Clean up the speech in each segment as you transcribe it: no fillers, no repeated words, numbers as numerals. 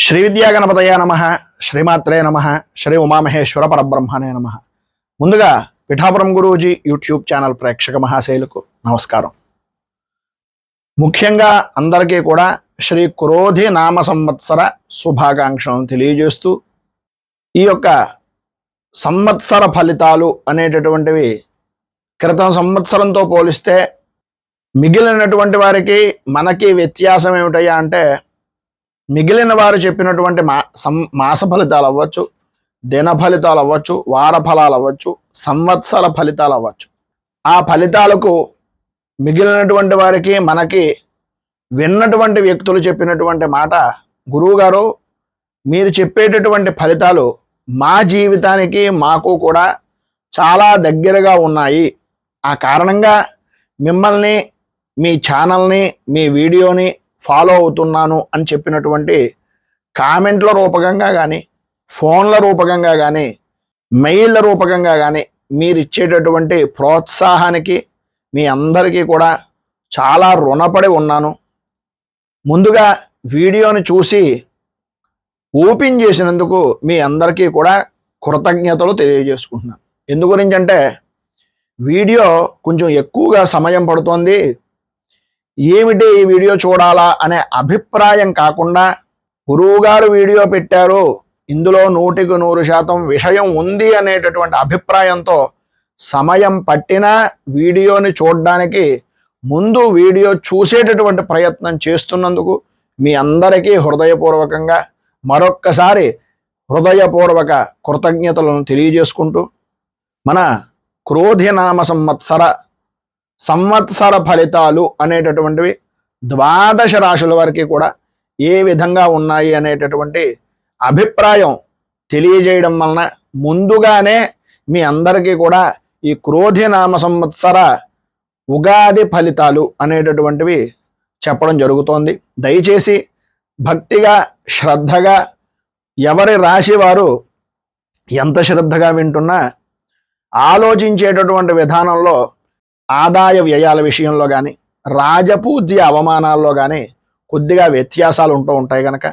శ్రీ విద్యాగణపతయ నమ, శ్రీమాత్రే నమ, శ్రీ ఉమామహేశ్వర పరబ్రహ్మణే నమ. ముందుగా పిఠాపురం గురూజీ యూట్యూబ్ ఛానల్ ప్రేక్షక మహాశైలకు నమస్కారం. ముఖ్యంగా అందరికీ కూడా శ్రీ క్రోధి నామ సంవత్సర శుభాకాంక్షలను తెలియజేస్తూ, ఈ యొక్క సంవత్సర ఫలితాలు అనేటటువంటివి క్రితం సంవత్సరంతో పోలిస్తే మిగిలినటువంటి వారికి మనకి వ్యత్యాసం ఏమిటయ్యా అంటే, మిగిలిన వారు చెప్పినటువంటి మాస ఫలితాలు అవ్వచ్చు, దిన ఫలితాలు అవ్వచ్చు, వార ఫలాలు అవ్వచ్చు, సంవత్సర ఫలితాలు అవ్వచ్చు, ఆ ఫలితాలకు మిగిలినటువంటి వారికి మనకి విన్నటువంటి వ్యక్తులు చెప్పినటువంటి మాట, గురువుగారు మీరు చెప్పేటటువంటి ఫలితాలు మా జీవితానికి మాకు కూడా చాలా దగ్గరగా ఉన్నాయి, ఆ కారణంగా మిమ్మల్ని, మీ ఛానల్ని, మీ వీడియోని ఫాలో అవుతున్నాను అని చెప్పినటువంటి కామెంట్ల రూపకంగా కానీ, ఫోన్ల రూపకంగా కానీ, మెయిల్ల రూపకంగా కానీ మీరు ఇచ్చేటటువంటి ప్రోత్సాహానికి మీ అందరికీ కూడా చాలా రుణపడి ఉన్నాను. ముందుగా వీడియోని చూసి ఓపెన్ చేసినందుకు మీ అందరికీ కూడా కృతజ్ఞతలు తెలియజేసుకుంటున్నాను. ఎందు గురించి అంటే, వీడియో కొంచెం ఎక్కువగా సమయం పడుతోంది, ఏమిటి ఈ వీడియో చూడాలా అనే అభిప్రాయం కాకుండా, గురువుగారు వీడియో పెట్టారు, ఇందులో 100% విషయం ఉంది అనేటటువంటి అభిప్రాయంతో సమయం పట్టినా వీడియోని చూడడానికి ముందు వీడియో చూసేటటువంటి ప్రయత్నం చేస్తున్నందుకు మీ అందరికీ హృదయపూర్వకంగా మరొక్కసారి హృదయపూర్వక కృతజ్ఞతలను తెలియజేసుకుంటూ, మన క్రోధినామ సంవత్సర ఫలితాలు అనేటటువంటివి 12 రాశుల వరకు కూడా ఏ విధంగా ఉన్నాయి అనేటటువంటి అభిప్రాయం తెలియజేయడం వలన ముందుగానే మీ అందరికీ కూడా ఈ క్రోధినామ సంవత్సర ఉగాది ఫలితాలు అనేటటువంటివి చెప్పడం జరుగుతోంది. దయచేసి భక్తిగా, శ్రద్ధగా, ఎవరి రాశి వారు ఎంత శ్రద్ధగా వింటున్నా ఆలోచించేటటువంటి విధానంలో ఆదాయ వ్యయాల విషయంలో కానీ, రాజపూజ్య అవమానాల్లో కానీ కొద్దిగా వ్యత్యాసాలు ఉంటూ ఉంటాయి కనుక,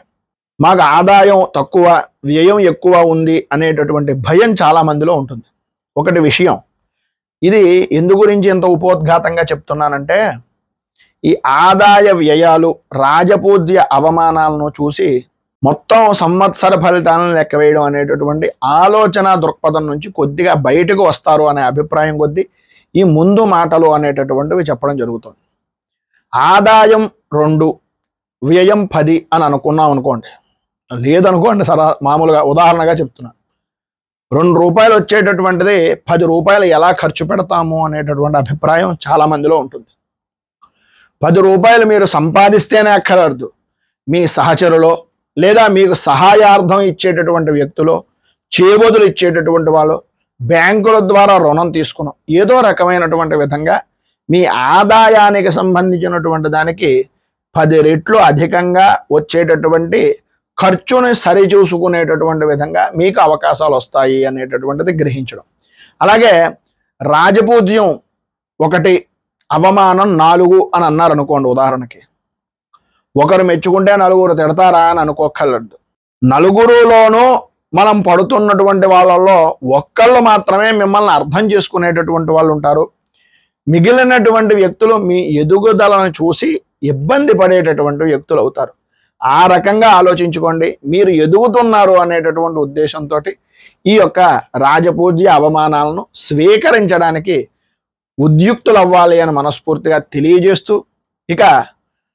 మాకు ఆదాయం తక్కువ, వ్యయం ఎక్కువ ఉంది అనేటటువంటి భయం చాలా మందిలో ఉంటుంది. ఒకటి విషయం, ఇది ఎందు గురించి ఎంత ఉపోద్ఘాతంగా చెప్తున్నానంటే, ఈ ఆదాయ వ్యయాలు, రాజపూజ్య అవమానాలను చూసి మొత్తం సంవత్సర ఫలితాలను లెక్క వేయడం అనేటటువంటి ఆలోచన దృక్పథం నుంచి కొద్దిగా బయటకు వస్తారు అనే అభిప్రాయం కొద్దీ ఈ ముందు మాటలు అనేటటువంటివి చెప్పడం జరుగుతుంది. ఆదాయం 2, వ్యయం 10 అని అనుకున్నాం అనుకోండి, లేదనుకోండి, మామూలుగా ఉదాహరణగా చెప్తున్నా, 2 రూపాయలు వచ్చేటటువంటిది 10 రూపాయలు ఎలా ఖర్చు పెడతాము అనేటటువంటి అభిప్రాయం చాలా మందిలో ఉంటుంది. 10 రూపాయలు మీరు సంపాదిస్తేనే అక్కర్లేదు, మీ సహచరులో లేదా మీకు సహాయార్థం ఇచ్చేటటువంటి వ్యక్తులు, చేబదులు ఇచ్చేటటువంటి వాళ్ళు, బ్యాంకుల ద్వారా రుణం తీసుకున్నాం, ఏదో రకమైనటువంటి విధంగా మీ ఆదాయానికి సంబంధించినటువంటి దానికి 10 రెట్లు అధికంగా వచ్చేటటువంటి ఖర్చుని సరిచూసుకునేటటువంటి విధంగా మీకు అవకాశాలు వస్తాయి అనేటటువంటిది గ్రహించడం. అలాగే రాజపూజ్యం 1, అవమానం 4 అని అన్నారు అనుకోండి. ఉదాహరణకి, ఒకరు మెచ్చుకుంటే నలుగురు తిడతారా అని అనుకోక్కర్లేదు. నలుగురులోనూ మనం పడుతున్నటువంటి వాళ్ళల్లో ఒక్కళ్ళు మాత్రమే మిమ్మల్ని అర్థం చేసుకునేటటువంటి వాళ్ళు ఉంటారు. మిగిలినటువంటి వ్యక్తులు మీ ఎదుగుదలను చూసి ఇబ్బంది పడేటటువంటి వ్యక్తులు అవుతారు. ఆ రకంగా ఆలోచించుకోండి. మీరు ఎదుగుతున్నారు అనేటటువంటి ఉద్దేశంతో ఈ యొక్క రాజపూజ్య అవమానాలను స్వీకరించడానికి ఉద్యుక్తులు అవ్వాలి అని మనస్ఫూర్తిగా తెలియజేస్తూ, ఇక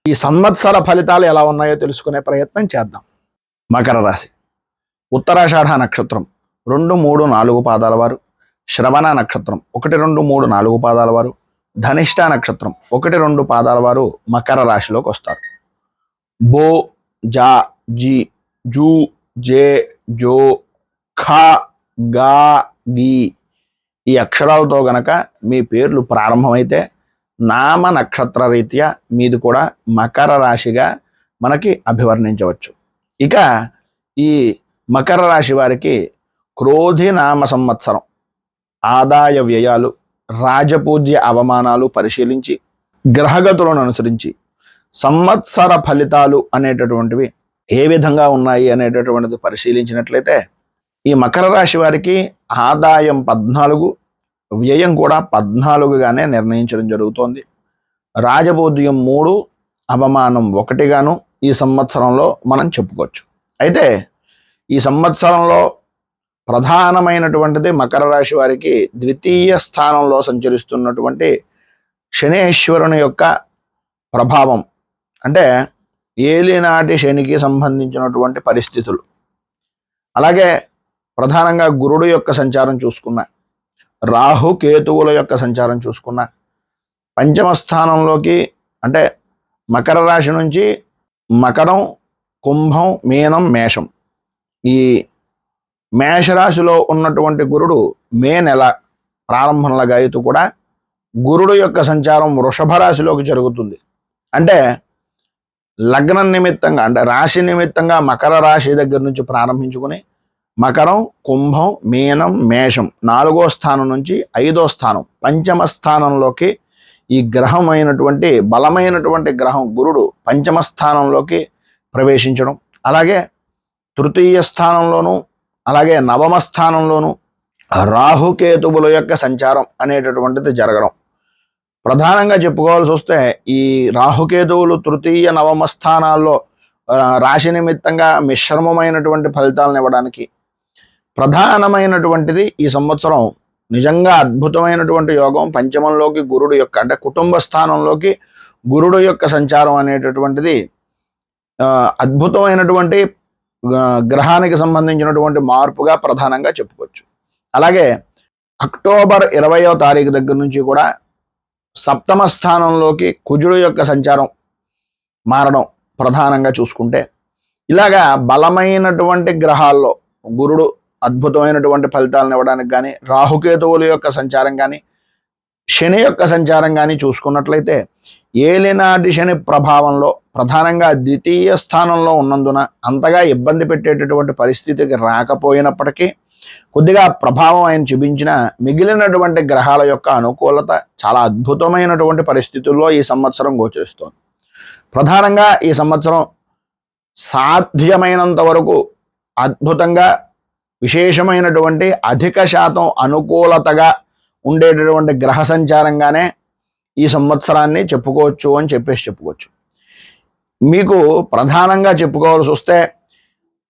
ఈ సంవత్సర ఫలితాలు ఎలా ఉన్నాయో తెలుసుకునే ప్రయత్నం చేద్దాం. మకర రాశి, ఉత్తరాషాఢ నక్షత్రం 2, 3, 4 పాదాల వారు, శ్రవణ నక్షత్రం 1, 2, 3, 4 పాదాల వారు, ధనిష్ట నక్షత్రం 1, 2 పాదాల వారు మకర రాశిలోకి వస్తారు. బో, జా, జీ, జూ, జే, జో, ఖ, గా, గి ఈ అక్షరాలతో గనక మీ పేర్లు ప్రారంభమైతే నామ నక్షత్ర రీత్యా మీది కూడా మకర రాశిగా మనకి అభివర్ణించవచ్చు. ఇక ఈ మకర రాశి వారికి క్రోధి నామ సంవత్సరం ఆదాయ వ్యయాలు, రాజపూజ్య అవమానాలు పరిశీలించి, గ్రహగతులను అనుసరించి సంవత్సర ఫలితాలు అనేటటువంటివి ఏ విధంగా ఉన్నాయి అనేటటువంటిది పరిశీలించినట్లయితే ఈ మకర రాశి వారికి ఆదాయం 14, వ్యయం కూడా 14గానే నిర్ణయించడం జరుగుతోంది. రాజపూజ్యం 3, అవమానం 1గాను ఈ సంవత్సరంలో మనం చెప్పుకోవచ్చు. అయితే ఈ సంవత్సరంలో ప్రధానమైనటువంటిది మకర రాశి వారికి ద్వితీయ స్థానంలో సంచరిస్తున్నటువంటి శనేశ్వరుని యొక్క ప్రభావం, అంటే ఏలినాటి శనికి సంబంధించినటువంటి పరిస్థితులు. అలాగే ప్రధానంగా గురుడు యొక్క సంచారం చూసుకున్నా, రాహు కేతువుల యొక్క సంచారం చూసుకున్నా, పంచమ స్థానంలోకి అంటే మకర రాశి నుంచి మకరం, కుంభం, మీనం, మేషం, ఈ మేషరాశిలో ఉన్నటువంటి గురుడు మే నెల ప్రారంభంలో గాయతూ కూడా గురుడు యొక్క సంచారం వృషభ రాశిలోకి జరుగుతుంది. అంటే లగ్నం నిమిత్తంగా, అంటే రాశి నిమిత్తంగా మకర రాశి దగ్గర నుంచి ప్రారంభించుకుని మకరం, కుంభం, మీనం, మేషం 4వ స్థానం నుంచి 5వ స్థానం పంచమ స్థానంలోకి ఈ గ్రహం అయినటువంటి బలమైనటువంటి గ్రహం గురుడు పంచమ స్థానంలోకి ప్రవేశించడం, అలాగే తృతీయ స్థానంలోను అలాగే నవమ స్థానంలోను రాహుకేతువుల యొక్క సంచారం అనేటటువంటిది జరగడం. ప్రధానంగా చెప్పుకోవాల్సి వస్తే ఈ రాహుకేతువులు తృతీయ నవమ స్థానాల్లో రాశి నిమిత్తంగా మిశ్రమమైనటువంటి ఫలితాలను ఇవ్వడానికి ప్రధానమైనటువంటిది ఈ సంవత్సరం నిజంగా అద్భుతమైనటువంటి యోగం. పంచమంలోకి గురుడు యొక్క, అంటే కుటుంబ స్థానంలోకి గురుడు యొక్క సంచారం అనేటటువంటిది అద్భుతమైనటువంటి గ్రహానికి సంబంధించినటువంటి మార్పుగా ప్రధానంగా చెప్పుకోవచ్చు. అలాగే అక్టోబర్ 20వ తారీఖు దగ్గర నుంచి కూడా సప్తమ స్థానంలోకి కుజుడు యొక్క సంచారం మారడం ప్రధానంగా చూసుకుంటే, ఇలాగా బలమైనటువంటి గ్రహాల్లో గురుడు అద్భుతమైనటువంటి ఫలితాలను ఇవ్వడానికి కానీ, రాహుకేతువుల యొక్క సంచారం కానీ, శని యొక్క సంచారం కానీ చూసుకున్నట్లయితే ఏలినాటి శని ప్రభావంలో ప్రధానంగా ద్వితీయ స్థానంలో ఉన్నందున అంతగా ఇబ్బంది పెట్టేటటువంటి పరిస్థితికి రాకపోయినప్పటికీ కొద్దిగా ప్రభావం ఆయన చూపించిన మిగిలినటువంటి గ్రహాల యొక్క అనుకూలత చాలా అద్భుతమైనటువంటి పరిస్థితుల్లో ఈ సంవత్సరం గోచరిస్తోంది. ప్రధానంగా ఈ సంవత్సరం సాధ్యమైనంత వరకు అద్భుతంగా విశేషమైనటువంటి అధిక శాతం అనుకూలతగా ఉండేటటువంటి గ్రహ సంచారంగానే ఈ సంవత్సరాన్ని చెప్పుకోవచ్చు అని చెప్పుకోవచ్చు. మీకు ప్రధానంగా చెప్పుకోవాల్సి వస్తే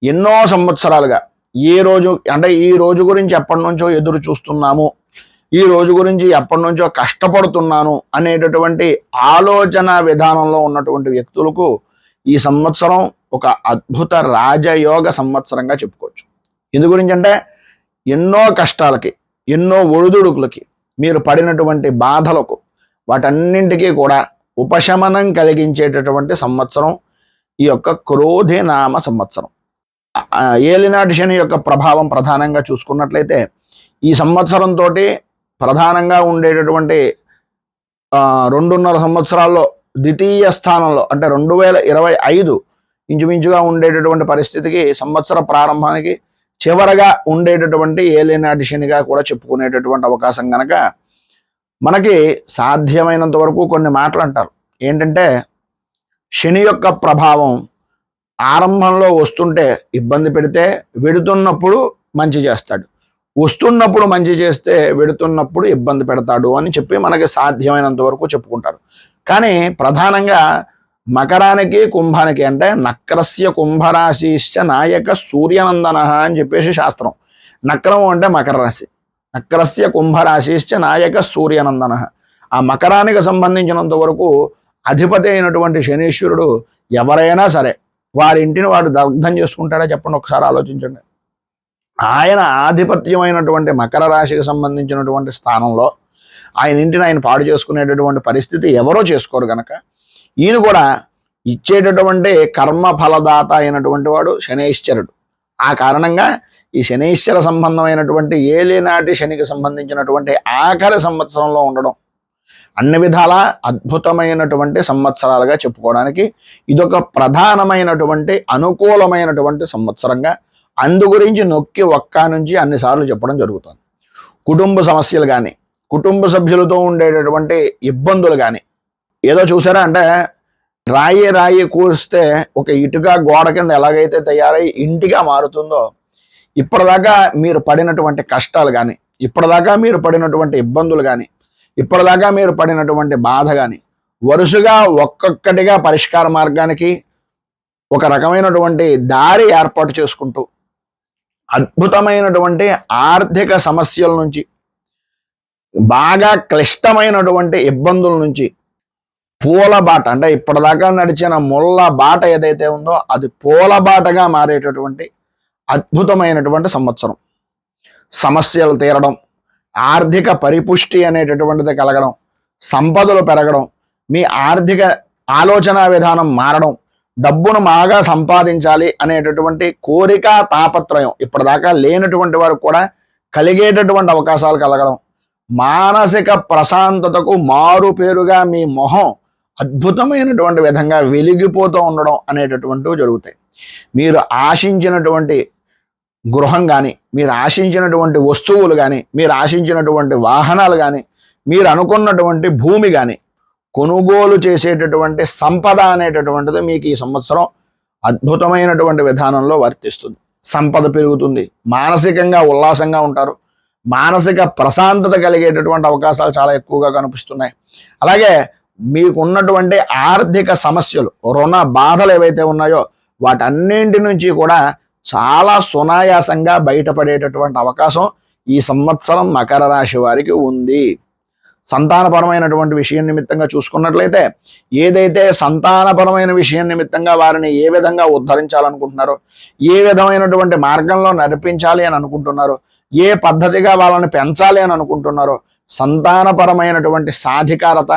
ఎన్నో సంవత్సరాలుగా ఈ రోజు గురించి ఎప్పటి నుంచో ఎదురు చూస్తున్నాము, ఈ రోజు గురించి ఎప్పటి నుంచో కష్టపడుతున్నాను అనేటటువంటి ఆలోచన విధానంలో ఉన్నటువంటి వ్యక్తులకు ఈ సంవత్సరం ఒక అద్భుత రాజయోగ సంవత్సరంగా చెప్పుకోవచ్చు. ఇందు గురించి అంటే ఎన్నో కష్టాలకి, ఎన్నో ఒడిదుడుకులకి, మీరు పడినటువంటి బాధలకు వాటన్నింటికీ కూడా ఉపశమనం కలిగించేటటువంటి సంవత్సరం ఈ యొక్క క్రోధి నామ సంవత్సరం. ఏలినాటి శని యొక్క ప్రభావం ప్రధానంగా చూసుకున్నట్లయితే ఈ సంవత్సరంతో ప్రధానంగా ఉండేటటువంటి 2.5 సంవత్సరాల్లో ద్వితీయ స్థానంలో, అంటే 2025 ఇంచుమించుగా ఉండేటటువంటి పరిస్థితికి సంవత్సర ప్రారంభానికి చివరగా ఉండేటటువంటి ఏలినాటి శనిగా కూడా చెప్పుకునేటటువంటి అవకాశం కనుక మనకి సాధ్యమైనంత వరకు కొన్ని మాటలు అంటారు. ఏంటంటే శని యొక్క ప్రభావం ఆరంభంలో వస్తుంటే ఇబ్బంది పెడితే వెడుతున్నప్పుడు మంచి చేస్తాడు, వస్తున్నప్పుడు మంచి చేస్తే వెడుతున్నప్పుడు ఇబ్బంది పెడతాడు అని చెప్పి మనకి సాధ్యమైనంత వరకు చెప్పుకుంటారు. కానీ ప్రధానంగా మకరానికి కుంభానికి, అంటే నక్రస్య కుంభరాశిశ్చ నాయక సూర్యనందన అని చెప్పేసి శాస్త్రం. నక్రం అంటే మకర రాశి, నక్రస్య కుంభరాశిశ్చ నాయక సూర్యనందన. ఆ మకరానికి సంబంధించినంత వరకు అధిపతి అయినటువంటి శనీశ్వరుడు ఎవరైనా సరే వారి ఇంటిని వాడు దగ్ధం చేసుకుంటాడా చెప్పండి, ఒకసారి ఆలోచించండి. ఆయన ఆధిపత్యమైనటువంటి మకర రాశికి సంబంధించినటువంటి స్థానంలో ఆయన ఇంటిని ఆయన పాడు చేసుకునేటటువంటి పరిస్థితి ఎవరో చేసుకోరు కనుక ఈయన కూడా ఇచ్చేటటువంటి కర్మ ఫలదాత అయినటువంటి వాడు శనైశ్వరుడు. ఆ కారణంగా ఈ శనైశ్వర సంబంధమైనటువంటి ఏలినాటి శనికి సంబంధించినటువంటి ఆఖరి సంవత్సరంలో ఉండడం అన్ని విధాలా అద్భుతమైనటువంటి సంవత్సరాలుగా చెప్పుకోవడానికి ఇదొక ప్రధానమైనటువంటి అనుకూలమైనటువంటి సంవత్సరంగా అందు గురించి నొక్కి ఒక్క నుంచి అన్నిసార్లు చెప్పడం జరుగుతుంది. కుటుంబ సమస్యలు కానీ, కుటుంబ సభ్యులతో ఉండేటటువంటి ఇబ్బందులు కానీ, ఏదో చూసారా అంటే రాయి రాయి కూరిస్తే ఒక ఇటుక గోడ కింద ఎలాగైతే తయారై ఇంటిగా మారుతుందో, ఇప్పటిదాకా మీరు పడినటువంటి కష్టాలు కానీ, ఇప్పటిదాకా మీరు పడినటువంటి ఇబ్బందులు కానీ, ఇప్పటిదాకా మీరు పడినటువంటి బాధ కానీ వరుసగా ఒక్కొక్కటిగా పరిష్కార మార్గానికి ఒక రకమైనటువంటి దారి ఏర్పాటు చేసుకుంటూ అద్భుతమైనటువంటి ఆర్థిక సమస్యల నుంచి, బాగా క్లిష్టమైనటువంటి ఇబ్బందుల నుంచి పూల బాట, అంటే ఇప్పటిదాకా నడిచిన ముళ్ళ బాట ఏదైతే ఉందో అది పూల బాటగా మారేటటువంటి అద్భుతమైనటువంటి సంవత్సరం. సమస్యలు తీరడం, ఆర్థిక పరిపుష్టి అనేటటువంటిది కలగడం, సంపదలు పెరగడం, మీ ఆర్థిక ఆలోచన విధానం మారడం, డబ్బును బాగా సంపాదించాలి అనేటటువంటి కోరిక తాపత్రయం ఇప్పటిదాకా లేనటువంటి వారు కూడా కలిగేటటువంటి అవకాశాలు కలగడం, మానసిక ప్రశాంతతకు మారు పేరుగా మీ మొహం అద్భుతమైనటువంటి విధంగా వెలిగిపోతూ ఉండడం అనేటటువంటివి జరుగుతాయి. మీరు ఆశించినటువంటి గృహం కానీ, మీరు ఆశించినటువంటి వస్తువులు కానీ, మీరు ఆశించినటువంటి వాహనాలు కానీ, మీరు అనుకున్నటువంటి భూమి కానీ కొనుగోలు చేసేటటువంటి సంపద అనేటటువంటిది మీకు ఈ సంవత్సరం అద్భుతమైనటువంటి విధానంలో వర్తిస్తుంది. సంపద పెరుగుతుంది, మానసికంగా ఉల్లాసంగా ఉంటారు, మానసిక ప్రశాంతత కలిగేటటువంటి అవకాశాలు చాలా ఎక్కువగా కనిపిస్తున్నాయి. అలాగే మీకు ఉన్నటువంటి ఆర్థిక సమస్యలు, రుణ బాధలు ఏవైతే ఉన్నాయో వాటన్నింటి నుంచి కూడా చాలా సునాయాసంగా బయటపడేటటువంటి అవకాశం ఈ సంవత్సరం మకర రాశి వారికి ఉంది. సంతానపరమైనటువంటి విషయం నిమిత్తంగా చూసుకున్నట్లయితే, ఏదైతే సంతానపరమైన విషయం నిమిత్తంగా వారిని ఏ విధంగా ఉద్ధరించాలనుకుంటున్నారో, ఏ విధమైనటువంటి మార్గంలో నడిపించాలి అని అనుకుంటున్నారో, ఏ పద్ధతిగా వాళ్ళని పెంచాలి అని అనుకుంటున్నారో, సంతానపరమైనటువంటి సాధికారత,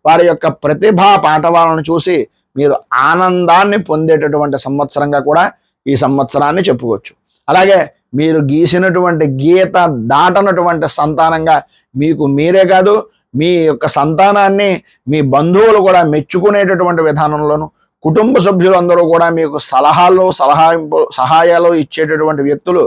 వారి యొక్క ప్రతిభా పాఠవాలను చూసి మీరు ఆనందాన్ని పొందేటటువంటి సంవత్సరంగా కూడా ఈ సంవత్సరాన్ని చెప్పుకోవచ్చు. అలాగే మీరు గీసినటువంటి గీత దాటనటువంటి సంతానంగా మీకు మీరే కాదు, మీ యొక్క సంతానాన్ని మీ బంధువులు కూడా మెచ్చుకునేటటువంటి విధానంలోను, కుటుంబ సభ్యులందరూ కూడా మీకు సహాయాలు ఇచ్చేటటువంటి వ్యక్తులు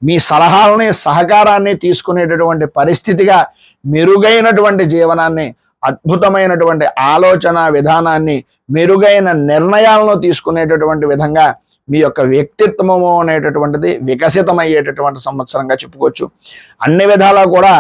మీ సలహాలని, సహకారాన్ని తీసుకునేటటువంటి పరిస్థితిగా మెరుగైనటువంటి జీవనాన్ని, అద్భుతమైనటువంటి ఆలోచన విధానాన్ని, మెరుగైన నిర్ణయాలను తీసుకునేటటువంటి విధంగా మీ యొక్క వ్యక్తిత్వము అనేటటువంటిది వికసితమయ్యేటటువంటి సంవత్సరంగా చెప్పుకోవచ్చు. అన్ని విధాలా కూడా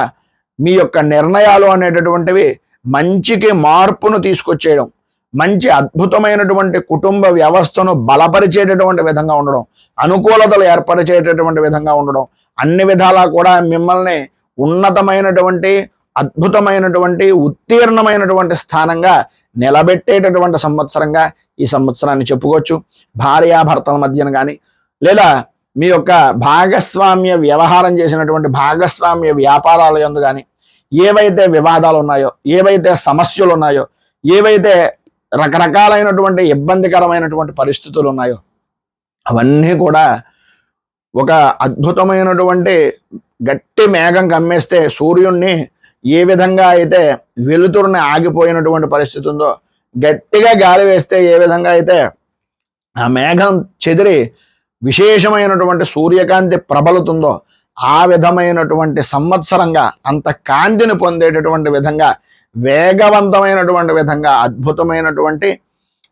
మీ యొక్క నిర్ణయాలు అనేటటువంటివి మంచికి మార్పును తీసుకొచ్చేయడం, మంచి అద్భుతమైనటువంటి కుటుంబ వ్యవస్థను బలపరిచేటటువంటి విధంగా ఉండడం, అనుకూలతలు ఏర్పరిచేటటువంటి విధంగా ఉండడం, అన్ని విధాలా కూడా మిమ్మల్ని ఉన్నతమైనటువంటి, అద్భుతమైనటువంటి, ఉత్తీర్ణమైనటువంటి స్థానంగా నిలబెట్టేటటువంటి సంవత్సరంగా ఈ సంవత్సరాన్ని చెప్పుకోవచ్చు. భార్యాభర్తల మధ్యన కానీ, లేదా మీ యొక్క భాగస్వామ్య వ్యవహారం చేసినటువంటి భాగస్వామ్య వ్యాపారాల యందు కానీ ఏవైతే వివాదాలు ఉన్నాయో, ఏవైతే సమస్యలు ఉన్నాయో, ఏవైతే రకరకాలైనటువంటి ఇబ్బందికరమైనటువంటి పరిస్థితులు ఉన్నాయో అవన్నీ కూడా ఒక అద్భుతమైనటువంటి గట్టి మేఘం కమ్మేస్తే సూర్యుడిని ఏ విధంగా అయితే వెలుతురుని ఆగిపోయినటువంటి పరిస్థితి ఉందో, గట్టిగా గాలి వేస్తే ఏ విధంగా అయితే ఆ మేఘం చెదిరి విశేషమైనటువంటి సూర్యకాంతి ప్రబలుతుందో ఆ విధమైనటువంటి సంవత్సరంగా, అంత కాంతిని పొందేటటువంటి విధంగా, వేగవంతమైనటువంటి విధంగా అద్భుతమైనటువంటి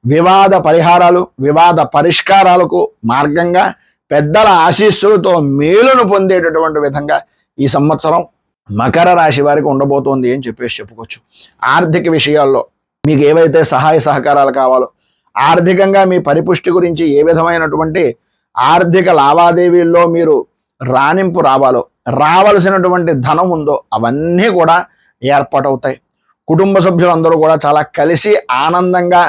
వివాద పరిహారాలు, వివాద పరిష్కారాలకు మార్గంగా పెద్దల ఆశీస్సులతో మేలును పొందేటటువంటి విధంగా ఈ సంవత్సరం మకర రాశి వారికి ఉండబోతోంది అని చెప్పుకోవచ్చు. ఆర్థిక విషయాల్లో మీకు ఏవైతే సహాయ సహకారాలు కావాలో, ఆర్థికంగా మీ పరిపుష్టి గురించి ఏ విధమైనటువంటి ఆర్థిక లావాదేవీల్లో మీరు రాణింపు రావాలో, రావలసినటువంటి ధనం ఉందో అవన్నీ కూడా ఏర్పాటవుతాయి. కుటుంబ సభ్యులందరూ కూడా చాలా కలిసి ఆనందంగా,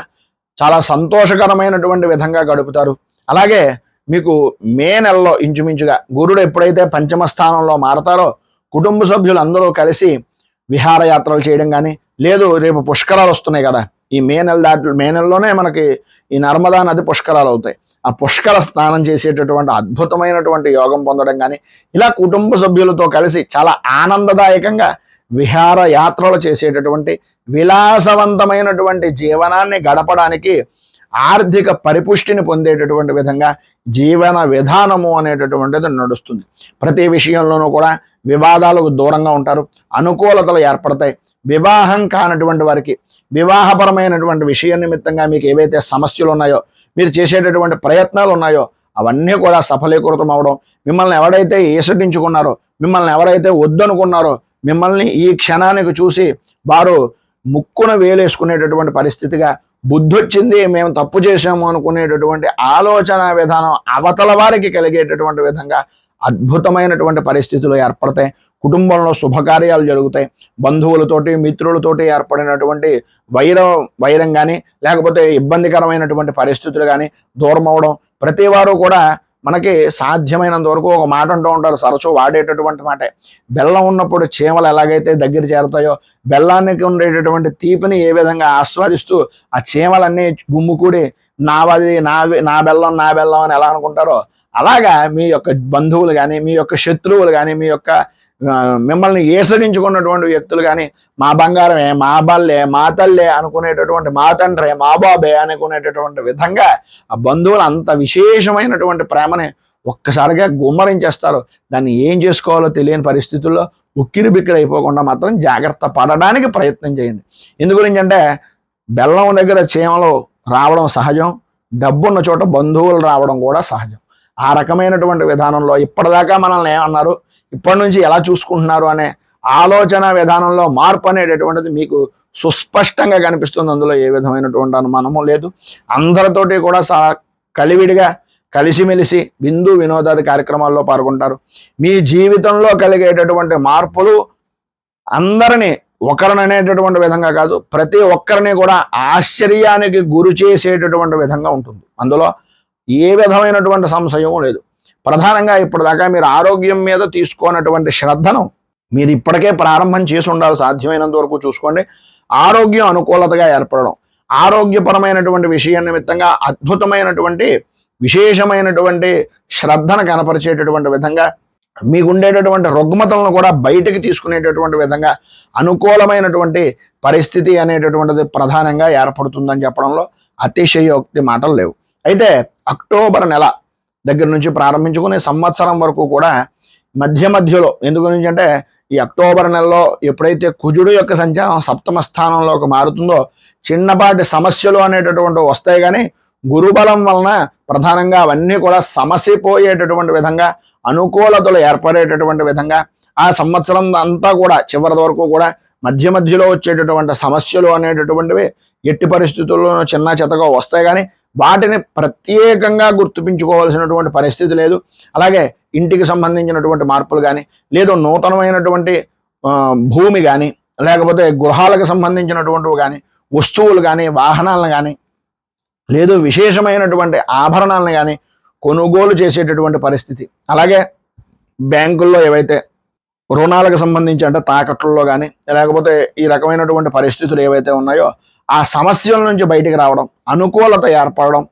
చాలా సంతోషకరమైనటువంటి విధంగా గడుపుతారు. అలాగే మీకు మే నెలలో ఇంచుమించుగా గురుడు ఎప్పుడైతే పంచమ స్థానంలో మారతారో కుటుంబ సభ్యులందరూ కలిసి విహారయాత్రలు చేయడం కానీ, లేదు రేపు పుష్కరాలు వస్తున్నాయి కదా, ఈ మే నెలలోనే మనకి ఈ నర్మదా నది పుష్కరాలు అవుతాయి, ఆ పుష్కర స్నానం చేసేటటువంటి అద్భుతమైనటువంటి యోగం పొందడం కానీ, ఇలా కుటుంబ సభ్యులతో కలిసి చాలా ఆనందదాయకంగా విహారయాత్రలు చేసేటటువంటి విలాసవంతమైనటువంటి జీవనాన్ని గడపడానికి, ఆర్థిక పరిపుష్టిని పొందేటటువంటి విధంగా జీవన విధానము అనేటటువంటిది నడుస్తుంది. ప్రతి విషయంలోనూ కూడా వివాదాలకు దూరంగా ఉంటారు, అనుకూలతలు ఏర్పడతాయి, వివాహం కానటువంటి వారికి వివాహపరమైనటువంటి విషయం నిమిత్తంగా మీకు ఏవైతే సమస్యలు ఉన్నాయో, మీరు చేసేటటువంటి ప్రయత్నాలు ఉన్నాయో అవన్నీ కూడా సఫలీకృతం అవడం, మిమ్మల్ని ఎవరైతే ఈసడించుకున్నారో, మిమ్మల్ని ఎవరైతే వద్దనుకున్నారో, మిమ్మల్ని ఈ క్షణానికి చూసి వారు ముక్కున వేలేసుకునేటటువంటి పరిస్థితిగా, బుద్ధొచ్చింది మేము తప్పు చేశాము అనుకునేటటువంటి ఆలోచన విధానం అవతల వారికి కలిగేటటువంటి విధంగా అద్భుతమైనటువంటి పరిస్థితులు ఏర్పడతాయి. కుటుంబంలో శుభకార్యాలు జరుగుతాయి. బంధువులతోటి మిత్రులతోటి ఏర్పడినటువంటి వైరం కానీ, లేకపోతే ఇబ్బందికరమైనటువంటి పరిస్థితులు కానీ దూరం అవడం. ప్రతి వారు కూడా మనకి సాధ్యమైనంత వరకు ఒక మాట అంటూ ఉంటారు, తరచూ వాడేటటువంటి మాటే, బెల్లం ఉన్నప్పుడు చీమలు ఎలాగైతే దగ్గర చేరతాయో, బెల్లానికి ఉండేటటువంటి తీపిని ఏ విధంగా ఆస్వాదిస్తూ ఆ చీమలన్నీ గుమ్ముకూడి నావది నా బెల్లం నా బెల్లం అని ఎలా అనుకుంటారో, అలాగా మీ యొక్క బంధువులు కానీ, మీ యొక్క శత్రువులు కానీ, మీ యొక్క మిమ్మల్ని ఏసరించుకున్నటువంటి వ్యక్తులు కానీ మా బంగారమే, మా బల్లే, మా తల్లే అనుకునేటటువంటి, మా తండ్రే, మా బాబే అనుకునేటటువంటి విధంగా ఆ బంధువులు అంత విశేషమైనటువంటి ప్రేమని ఒక్కసారిగా గుమ్మరించేస్తారు. దాన్ని ఏం చేసుకోవాలో తెలియని పరిస్థితుల్లో ఉక్కిరి బిక్కిరి అయిపోకుండా మాత్రం జాగ్రత్త పడడానికి ప్రయత్నం చేయండి. ఎందు గురించి అంటే బెల్లం దగ్గర చీమలు రావడం సహజం, డబ్బున్న చోట బంధువులు రావడం కూడా సహజం. ఆ రకమైనటువంటి విధానంలో ఇప్పటిదాకా మనల్ని ఏమన్నారు, ఇప్పటి నుంచి ఎలా చూసుకుంటున్నారు అనే ఆలోచన విధానంలో మార్పు అనేటటువంటిది మీకు సుస్పష్టంగా కనిపిస్తుంది. అందులో ఏ విధమైనటువంటి అనుమానము లేదు. అందరితోటి కూడా కలివిడిగా కలిసిమెలిసి విందు వినోదాది కార్యక్రమాల్లో పాల్గొంటారు. మీ జీవితంలో కలిగేటటువంటి మార్పులు అందరినీ ఒకరిననేటటువంటి విధంగా కాదు, ప్రతి ఒక్కరిని కూడా ఆశ్చర్యానికి గురి చేసేటటువంటి విధంగా ఉంటుంది. అందులో ఏ విధమైనటువంటి సంశయం లేదు. ప్రధానంగా ఇప్పటిదాకా మీరు ఆరోగ్యం మీద తీసుకోనటువంటి శ్రద్ధను మీరు ఇప్పటికే ప్రారంభం చేసి ఉండాలి. సాధ్యమైనంత వరకు చూసుకోండి. ఆరోగ్యం అనుకూలతగా ఏర్పడడం, ఆరోగ్యపరమైనటువంటి విషయం నిమిత్తంగా అద్భుతమైనటువంటి విశేషమైనటువంటి శ్రద్ధను కనపరిచేటటువంటి విధంగా, మీకుండేటటువంటి రుగ్మతలను కూడా బయటికి తీసుకునేటటువంటి విధంగా అనుకూలమైనటువంటి పరిస్థితి అనేటటువంటిది ప్రధానంగా ఏర్పడుతుందని చెప్పడంలో అతిశయోక్తి మాటలు లేవు. అయితే అక్టోబర్ నెల దగ్గర నుంచి ప్రారంభించుకునే సంవత్సరం వరకు కూడా మధ్యలో, ఎందుకు నుంచి అంటే ఈ అక్టోబర్ నెలలో ఎప్పుడైతే కుజుడు యొక్క సంచారం సప్తమ స్థానంలోకి మారుతుందో చిన్నపాటి సమస్యలు అనేటటువంటి వస్తాయి, కానీ గురుబలం వలన ప్రధానంగా అవన్నీ కూడా సమసిపోయేటటువంటి విధంగా, అనుకూలతలు ఏర్పడేటటువంటి విధంగా ఆ సంవత్సరం అంతా కూడా చివరి వరకు కూడా మధ్యలో వచ్చేటటువంటి సమస్యలు అనేటటువంటివి ఎట్టి పరిస్థితుల్లోనూ చిన్న చితగా వస్తాయి, కానీ వాటిని ప్రత్యేకంగా గుర్తుపించుకోవాల్సినటువంటి పరిస్థితి లేదు. అలాగే ఇంటికి సంబంధించినటువంటి మార్పులు కానీ, లేదు నూతనమైనటువంటి భూమి కానీ, లేకపోతే గృహాలకు సంబంధించినటువంటివి కానీ, వస్తువులు కానీ, వాహనాలను కానీ, లేదు విశేషమైనటువంటి ఆభరణాలను కానీ కొనుగోలు చేసేటటువంటి పరిస్థితి. అలాగే బ్యాంకుల్లో ఏవైతే రుణాలకు సంబంధించి అంటే తాకట్లలో కానీ, లేకపోతే ఈ రకమైనటువంటి పరిస్థితులు ఏవైతే ఉన్నాయో ఆ సమస్యల నుంచి బయటికి రావడం, అనుకూలత ఏర్పడడం,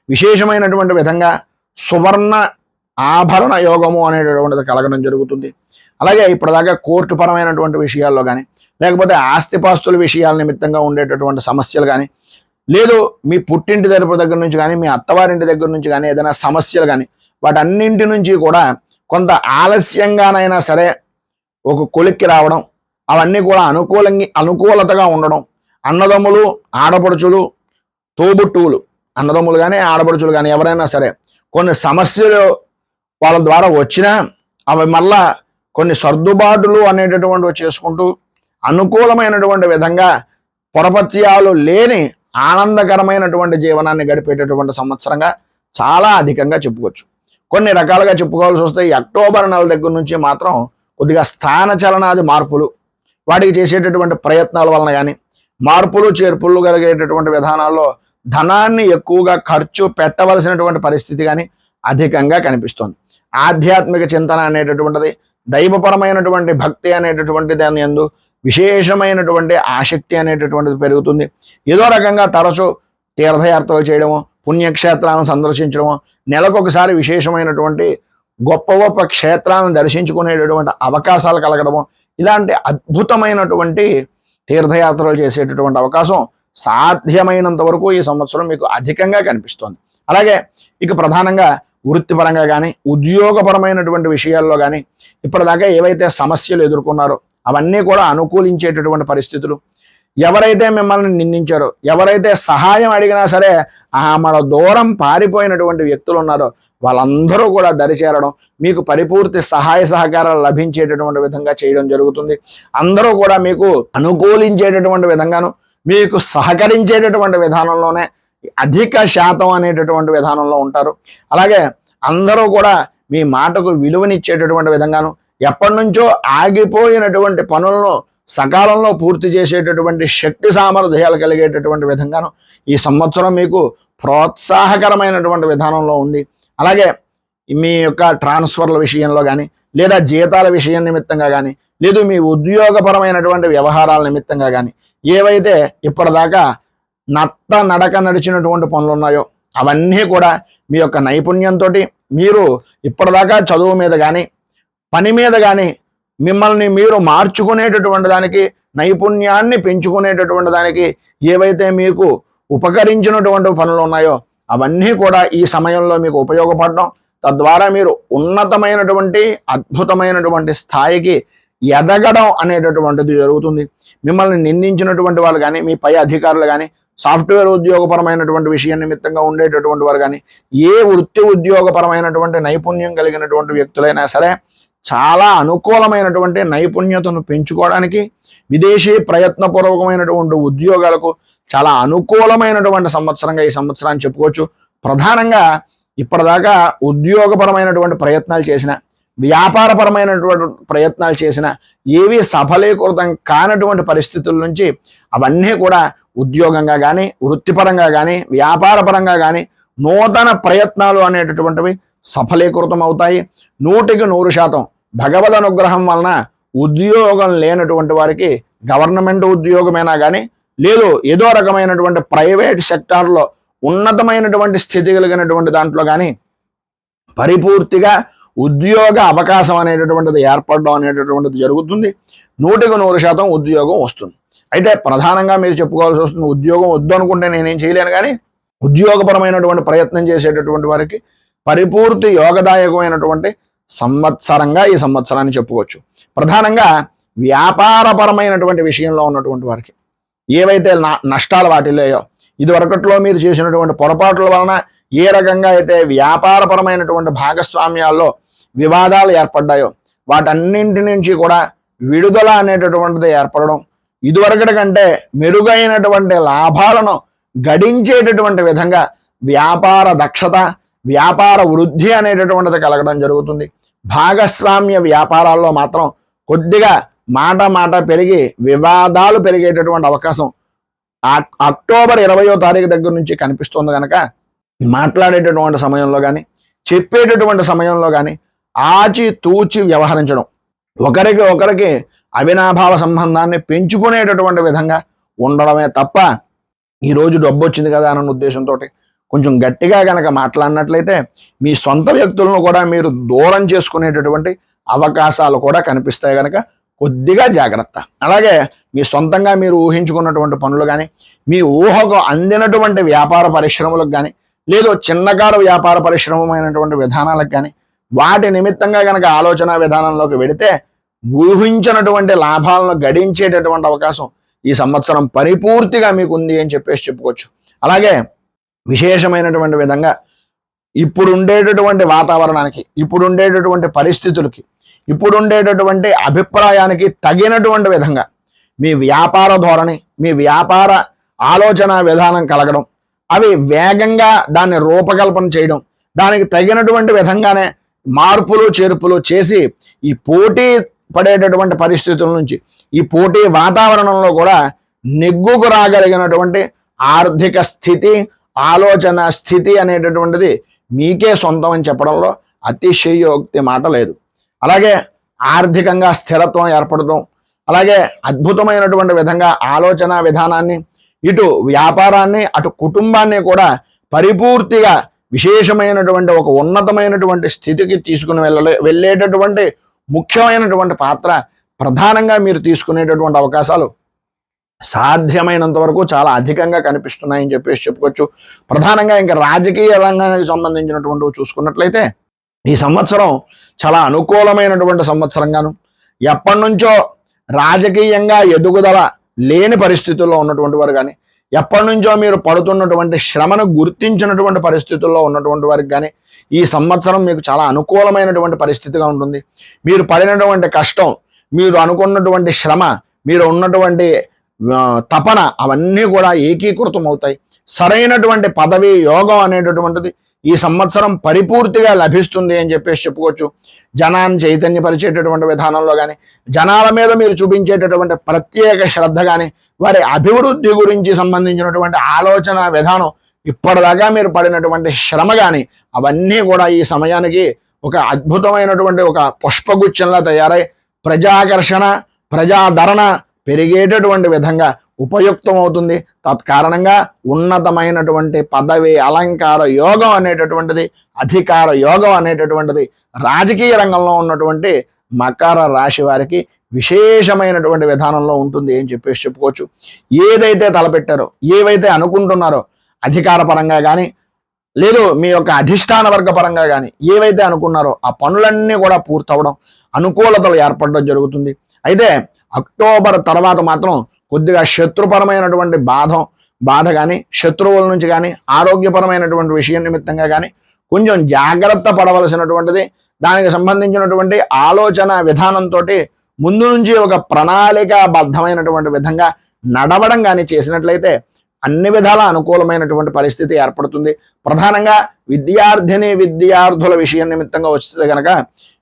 విశేషమైనటువంటి విధంగా సువర్ణ ఆభరణ యోగము అనేటటువంటిది కలగడం జరుగుతుంది. అలాగే ఇప్పటిదాకా కోర్టు పరమైనటువంటి విషయాల్లో కానీ, లేకపోతే ఆస్తిపాస్తుల విషయాల నిమిత్తంగా ఉండేటటువంటి సమస్యలు కానీ, లేదు మీ పుట్టింటి దగ్గర నుంచి కానీ, మీ అత్తవారింటి దగ్గర నుంచి కానీ ఏదైనా సమస్యలు కానీ, వాటన్నింటి నుంచి కూడా కొంత ఆలస్యంగానైనా సరే ఒక కొలిక్కి రావడం, అవన్నీ కూడా అనుకూలతగా ఉండడం, అన్నదమ్ములు, ఆడపడుచులు, తోబుట్టువులు, అన్నదమ్ములు కానీ ఆడపడుచులు కానీ ఎవరైనా సరే కొన్ని సమస్యలు వాళ్ళ ద్వారా వచ్చినా అవి మళ్ళా కొన్ని సర్దుబాటులు అనేటటువంటివి చేసుకుంటూ అనుకూలమైనటువంటి విధంగా పొరపత్యాలు లేని ఆనందకరమైనటువంటి జీవనాన్ని గడిపేటటువంటి సంవత్సరంగా చాలా అధికంగా చెప్పుకోవచ్చు. కొన్ని రకాలుగా చెప్పుకోవాల్సి వస్తే ఈ అక్టోబర్ నెల దగ్గర నుంచి మాత్రం కొద్దిగా స్థాన చలనాది మార్పులు, వాటికి చేసేటటువంటి ప్రయత్నాల వలన కానీ, మార్పులు చేర్పులు కలిగేటటువంటి విధానాల్లో ధనాన్ని ఎక్కువగా ఖర్చు పెట్టవలసినటువంటి పరిస్థితి కానీ అధికంగా కనిపిస్తోంది. ఆధ్యాత్మిక చింతన అనేటటువంటిది, దైవపరమైనటువంటి భక్తి అనేటటువంటి దాని యందు విశేషమైనటువంటి ఆసక్తి అనేటటువంటిది పెరుగుతుంది. ఏదో రకంగా తరచూ తీర్థయాత్రలు చేయడము, పుణ్యక్షేత్రాలను సందర్శించడము, నెలకొకసారి విశేషమైనటువంటి గొప్ప గొప్ప క్షేత్రాలను దర్శించుకునేటటువంటి అవకాశాలు కలగడము, ఇలాంటి అద్భుతమైనటువంటి తీర్థయాత్రలు చేసేటటువంటి అవకాశం సాధ్యమైనంత వరకు ఈ సంవత్సరం మీకు అధికంగా కనిపిస్తోంది. అలాగే ఇక ప్రధానంగా వృత్తిపరంగా కానీ, ఉద్యోగపరమైనటువంటి విషయాల్లో కానీ ఇప్పటిదాకా ఏవైతే సమస్యలు ఎదుర్కొన్నారో అవన్నీ కూడా అనుకూలించేటటువంటి పరిస్థితులు. ఎవరైతే మిమ్మల్ని నిందించారో, ఎవరైతే సహాయం అడిగినా సరే మన దూరం పారిపోయినటువంటి వ్యక్తులు ఉన్నారో వాళ్ళందరూ కూడా దరిచేరడం, మీకు పరిపూర్తి సహాయ సహకారాలు లభించేటటువంటి విధంగా చేయడం జరుగుతుంది. అందరూ కూడా మీకు అనుకూలించేటటువంటి విధంగాను, మీకు సహకరించేటటువంటి విధానంలోనే అధిక శాతం అనేటటువంటి విధానంలో ఉంటారు. అలాగే అందరూ కూడా మీ మాటకు విలువనిచ్చేటటువంటి విధంగాను, ఎప్పటి నుంచో ఆగిపోయినటువంటి పనులను సకాలంలో పూర్తి చేసేటటువంటి శక్తి సామర్థ్యాలు కలిగేటటువంటి విధంగాను ఈ సంవత్సరం మీకు ప్రోత్సాహకరమైనటువంటి విధానంలో ఉంది. అలాగే మీ యొక్క ట్రాన్స్ఫర్ల విషయంలో కానీ, లేదా జీతాల విషయం నిమిత్తంగా కానీ, లేదు మీ ఉద్యోగపరమైనటువంటి వ్యవహారాల నిమిత్తంగా కానీ, ఏవైతే ఇప్పటిదాకా నడక నడిచినటువంటి పనులు ఉన్నాయో అవన్నీ కూడా మీ యొక్క నైపుణ్యంతో మీరు ఇప్పటిదాకా చదువు మీద కానీ, పని మీద కానీ మిమ్మల్ని మీరు మార్చుకునేటటువంటి దానికి, నైపుణ్యాన్ని పెంచుకునేటటువంటి దానికి ఏవైతే మీకు ఉపకరించినటువంటి పనులు ఉన్నాయో అవన్నీ కూడా ఈ సమయంలో మీకు ఉపయోగపడడం, తద్వారా మీరు ఉన్నతమైనటువంటి అద్భుతమైనటువంటి స్థాయికి ఎదగడం అనేటటువంటిది జరుగుతుంది. మిమ్మల్ని నిందించినటువంటి వాళ్ళు కానీ, మీ పై అధికారులు కానీ, సాఫ్ట్వేర్ ఉద్యోగపరమైనటువంటి విషయం నిమిత్తంగా ఉండేటటువంటి వారు కానీ, ఏ వృత్తి ఉద్యోగపరమైనటువంటి నైపుణ్యం కలిగినటువంటి వ్యక్తులైనా సరే చాలా అనుకూలమైనటువంటి నైపుణ్యతను పెంచుకోవడానికి, విదేశీ ప్రయత్నపూర్వకమైనటువంటి ఉద్యోగాలకు చాలా అనుకూలమైనటువంటి సంవత్సరంగా ఈ సంవత్సరాన్ని చెప్పుకోవచ్చు. ప్రధానంగా ఇప్పటిదాకా ఉద్యోగపరమైనటువంటి ప్రయత్నాలు చేసిన, వ్యాపారపరమైనటువంటి ప్రయత్నాలు చేసిన ఏవి సఫలీకృతం కానటువంటి పరిస్థితుల నుంచి అవన్నీ కూడా ఉద్యోగంగా కానీ, వృత్తిపరంగా కానీ, వ్యాపారపరంగా కానీ నూతన ప్రయత్నాలు అనేటటువంటివి సఫలీకృతం అవుతాయి. 100% భగవద్ అనుగ్రహం వలన ఉద్యోగం లేనటువంటి వారికి గవర్నమెంట్ ఉద్యోగమైనా కానీ, లేదు ఏదో రకమైనటువంటి ప్రైవేట్ సెక్టార్లో ఉన్నతమైనటువంటి స్థితి కలిగినటువంటి దాంట్లో కానీ పరిపూర్తిగా ఉద్యోగ అవకాశం అనేటటువంటిది ఏర్పడడం అనేటటువంటిది జరుగుతుంది. 100% ఉద్యోగం వస్తుంది. అయితే ప్రధానంగా మీరు చెప్పుకోవాల్సి వస్తుంది, ఉద్యోగం వద్దు అనుకుంటే నేనేం చేయలేను, కానీ ఉద్యోగపరమైనటువంటి ప్రయత్నం చేసేటటువంటి వారికి పరిపూర్తి యోగదాయకమైనటువంటి సంవత్సరంగా ఈ సంవత్సరాన్ని చెప్పుకోవచ్చు. ప్రధానంగా వ్యాపారపరమైనటువంటి విషయంలో ఉన్నటువంటి వారికి ఏవైతే నష్టాలు వాటిల్లాయో, ఇదివరకట్లో మీరు చేసినటువంటి పొరపాట్ల వలన ఏ రకంగా అయితే వ్యాపారపరమైనటువంటి భాగస్వామ్యాల్లో వివాదాలు ఏర్పడ్డాయో వాటన్నింటి నుంచి కూడా విడుదల అనేటటువంటిది ఏర్పడడం, ఇదివరకటి కంటే మెరుగైనటువంటి లాభాలను గడించేటటువంటి విధంగా వ్యాపార దక్షత, వ్యాపార వృద్ధి అనేటటువంటిది కలగడం జరుగుతుంది. భాగస్వామ్య వ్యాపారాల్లో మాత్రం కొద్దిగా మాట పెరిగి వివాదాలు పెరిగేటటువంటి అవకాశం అక్టోబర్ 20వ తారీఖు దగ్గర నుంచి కనిపిస్తుంది. కనుక మాట్లాడేటటువంటి సమయంలో కానీ, చెప్పేటటువంటి సమయంలో కానీ ఆచి తూచి వ్యవహరించడం, ఒకరికి అవినాభావ సంబంధాన్ని పెంచుకునేటటువంటి విధంగా ఉండడమే తప్ప ఈరోజు డబ్బు వచ్చింది కదా అన్న ఉద్దేశంతో కొంచెం గట్టిగా కనుక మాట్లాడినట్లయితే మీ సొంత వ్యక్తులను కూడా మీరు దూరం చేసుకునేటటువంటి అవకాశాలు కూడా కనిపిస్తాయి. కనుక కొద్దిగా జాగ్రత్త. అలాగే మీ సొంతంగా మీరు ఊహించుకున్నటువంటి పనులు కానీ, మీ ఊహకు అందినటువంటి వ్యాపార పరిశ్రమలకు కానీ, లేదు చిన్నకారు వ్యాపార పరిశ్రమమైనటువంటి విధానాలకు కానీ వాటి నిమిత్తంగా కనుక ఆలోచన విధానంలోకి వెడితే ఊహించినటువంటి లాభాలను గడించేటటువంటి అవకాశం ఈ సంవత్సరం పరిపూర్తిగా మీకు ఉంది అని చెప్పుకోవచ్చు. అలాగే విశేషమైనటువంటి విధంగా ఇప్పుడు ఉండేటటువంటి వాతావరణానికి, ఇప్పుడు ఉండేటటువంటి పరిస్థితులకి, ఇప్పుడు ఉండేటటువంటి అభిప్రాయానికి తగినటువంటి విధంగా మీ వ్యాపార ధోరణి, మీ వ్యాపార ఆలోచన విధానం కలగడం, అవి వేగంగా దాన్ని రూపకల్పన చేయడం, దానికి తగినటువంటి విధంగానే మార్పులు చేర్పులు చేసి ఈ పోటీ పడేటటువంటి పరిస్థితుల నుంచి, ఈ పోటీ వాతావరణంలో కూడా నెగ్గుకు రాగలిగినటువంటి ఆర్థిక స్థితి, ఆలోచన స్థితి అనేటటువంటిది మీకే సొంతం అని చెప్పడంలో అతిశయోక్తి మాట లేదు. అలాగే ఆర్థికంగా స్థిరత్వం ఏర్పడటం, అలాగే అద్భుతమైనటువంటి విధంగా ఆలోచన విధానాన్ని, ఇటు వ్యాపారాన్ని అటు కుటుంబాన్ని కూడా పరిపూర్తిగా విశేషమైనటువంటి ఒక ఉన్నతమైనటువంటి స్థితికి తీసుకుని వెళ్ళేటటువంటి ముఖ్యమైనటువంటి పాత్ర ప్రధానంగా మీరు తీసుకునేటటువంటి అవకాశాలు సాధ్యమైనంత వరకు చాలా అధికంగా కనిపిస్తున్నాయని చెప్పుకోవచ్చు. ప్రధానంగా ఇంకా రాజకీయ రంగానికి సంబంధించినటువంటి చూసుకున్నట్లయితే ఈ సంవత్సరం చాలా అనుకూలమైనటువంటి సంవత్సరంగాను, ఎప్పటి నుంచో రాజకీయంగా ఎదుగుదల లేని పరిస్థితుల్లో ఉన్నటువంటి వారు కానీ, ఎప్పటి నుంచో మీరు పడుతున్నటువంటి శ్రమను గుర్తించినటువంటి పరిస్థితుల్లో ఉన్నటువంటి వారికి కానీ ఈ సంవత్సరం మీకు చాలా అనుకూలమైనటువంటి పరిస్థితిగా ఉంటుంది. మీరు పడినటువంటి కష్టం, మీరు అనుకున్నటువంటి శ్రమ, మీరు ఉన్నటువంటి తపన అవన్నీ కూడా ఏకీకృతం అవుతాయి. సరైనటువంటి పదవి యోగం అనేటటువంటిది ఈ సంవత్సరం పరిపూర్తిగా లభిస్తుంది అని చెప్పేసి చెప్పుకోవచ్చు. జనాన్ని చైతన్యపరిచేటటువంటి విధానంలో కానీ, జనాల మీద మీరు చూపించేటటువంటి ప్రత్యేక శ్రద్ధ కానీ, వారి అభివృద్ధి గురించి సంబంధించినటువంటి ఆలోచన విధానం, ఇప్పటిదాకా మీరు పడినటువంటి శ్రమ కానీ అవన్నీ కూడా ఈ సమయానికి ఒక అద్భుతమైనటువంటి ఒక పుష్పగుచ్చంలా తయారై ప్రజాకర్షణ, ప్రజాదరణ పెరిగేటటువంటి విధంగా ఉపయుక్తం అవుతుంది. తత్కారణంగా ఉన్నతమైనటువంటి పదవి అలంకార యోగం అనేటటువంటిది, అధికార యోగం అనేటటువంటిది రాజకీయ రంగంలో ఉన్నటువంటి మకర రాశి వారికి విశేషమైనటువంటి విధానంలో ఉంటుంది అని చెప్పేసి చెప్పుకోవచ్చు. ఏదైతే తలపెట్టారో, ఏవైతే అనుకుంటున్నారో అధికార పరంగా కానీ, లేదు మీ యొక్క అధిష్టాన వర్గ పరంగా కానీ ఏవైతే అనుకున్నారో ఆ పనులన్నీ కూడా పూర్తవడం, అనుకూలతలు ఏర్పడడం జరుగుతుంది. అయితే అక్టోబర్ తర్వాత మాత్రం కొద్దిగా శత్రుపరమైనటువంటి బాధ కానీ, శత్రువుల నుంచి కానీ, ఆరోగ్యపరమైనటువంటి విషయం నిమిత్తంగా కానీ కొంచెం జాగ్రత్త పడవలసినటువంటిది. దానికి సంబంధించినటువంటి ఆలోచన విధానంతో ముందు నుంచి ఒక ప్రణాళికాబద్ధమైనటువంటి విధంగా నడవడం కానీ చేసినట్లయితే అన్ని విధాల అనుకూలమైనటువంటి పరిస్థితి ఏర్పడుతుంది. ప్రధానంగా విద్యార్థుల విషయం నిమిత్తంగా వస్తుంది కనుక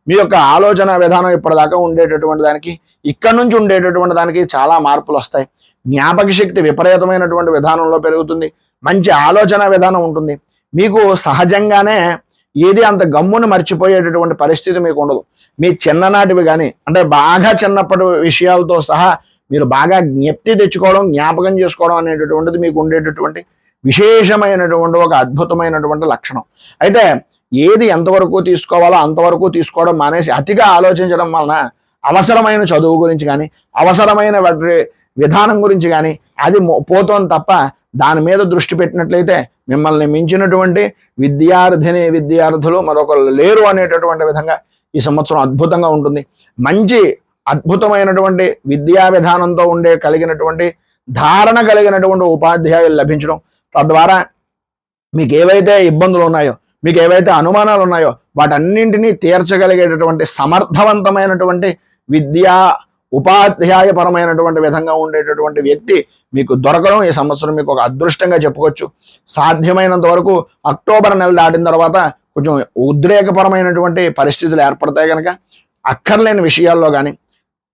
మీ యొక్క ఆలోచన విధానం ఇప్పటిదాకా ఉండేటటువంటి దానికి, ఇక్కడ నుంచి ఉండేటటువంటి దానికి చాలా మార్పులు వస్తాయి. జ్ఞాపక శక్తి విపరీతమైనటువంటి విధానంలో పెరుగుతుంది. మంచి ఆలోచన విధానం ఉంటుంది. మీకు సహజంగానే ఏది అంత గమ్మును మర్చిపోయేటటువంటి పరిస్థితి మీకు ఉండదు. మీ చిన్ననాటివి కానీ, అంటే బాగా చిన్నప్పటి విషయాలతో సహా మీరు బాగా జ్ఞప్తి తెచ్చుకోవడం, జ్ఞాపకం చేసుకోవడం అనేటటువంటిది మీకు ఉండేటటువంటి విశేషమైనటువంటి ఒక అద్భుతమైనటువంటి లక్షణం. అయితే ఏది ఎంతవరకు తీసుకోవాలో అంతవరకు తీసుకోవడం మానేసి అతిగా ఆలోచించడం వలన అవసరమైన చదువు గురించి కానీ, అవసరమైన విధానం గురించి కానీ అది పోతోంది తప్ప దాని మీద దృష్టి పెట్టినట్లయితే మిమ్మల్ని మించినటువంటి విద్యార్థులు మరొకరు లేరు అనేటటువంటి విధంగా ఈ సంవత్సరం అద్భుతంగా ఉంటుంది. మంచి అద్భుతమైనటువంటి విద్యా విధానంతో కలిగినటువంటి ధారణ కలిగినటువంటి ఉపాధ్యాయులు లభించడం, తద్వారా మీకు ఏవైతే ఇబ్బందులు ఉన్నాయో, మీకు ఏవైతే అనుమానాలు ఉన్నాయో వాటన్నింటినీ తీర్చగలిగేటటువంటి సమర్థవంతమైనటువంటి ఉపాధ్యాయపరమైనటువంటి విధంగా ఉండేటటువంటి వ్యక్తి మీకు దొరకడం ఈ సంవత్సరం మీకు ఒక అదృష్టంగా చెప్పుకోవచ్చు. సాధ్యమైనంత వరకు అక్టోబర్ నెల దాటిన తర్వాత కొంచెం ఉద్రేకపరమైనటువంటి పరిస్థితులు ఏర్పడతాయి కనుక అక్కర్లేని విషయాల్లో కానీ,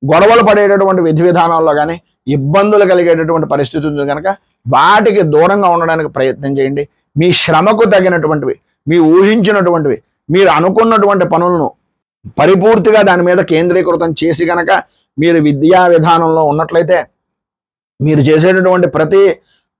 గొడవలు పడేటటువంటి విధి విధానాల్లో కానీ ఇబ్బందులు కలిగేటటువంటి పరిస్థితి ఉంది కనుక వాటికి దూరంగా ఉండడానికి ప్రయత్నం చేయండి. మీ శ్రమకు తగినటువంటివి, మీ ఊహించినటువంటివి, మీరు అనుకున్నటువంటి పనులను పరిపూర్తిగా దాని మీద కేంద్రీకృతం చేసి కనుక మీరు విద్యా విధానంలో ఉన్నట్లయితే మీరు చేసేటటువంటి ప్రతి